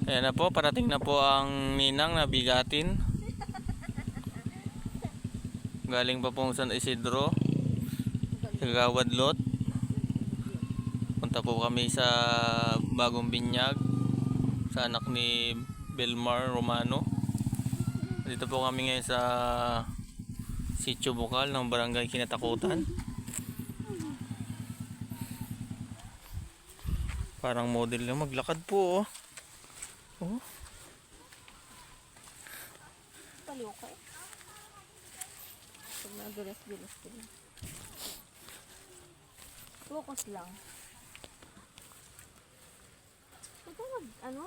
Ayan na po, parating na po ang ninang na bigatin. Galing pa pong San Isidro, Kagawad Lot. Punta po kami sa Bagong Binyag sa anak ni Belmar Romano. Dito po kami ngayon sa Sitio Bukal ng Barangay Kinatakutan. Parang model na maglakad po, oh. Oh. Paliw ko eh. Pag nadulas-dulas din. Focus lang. Ito ano?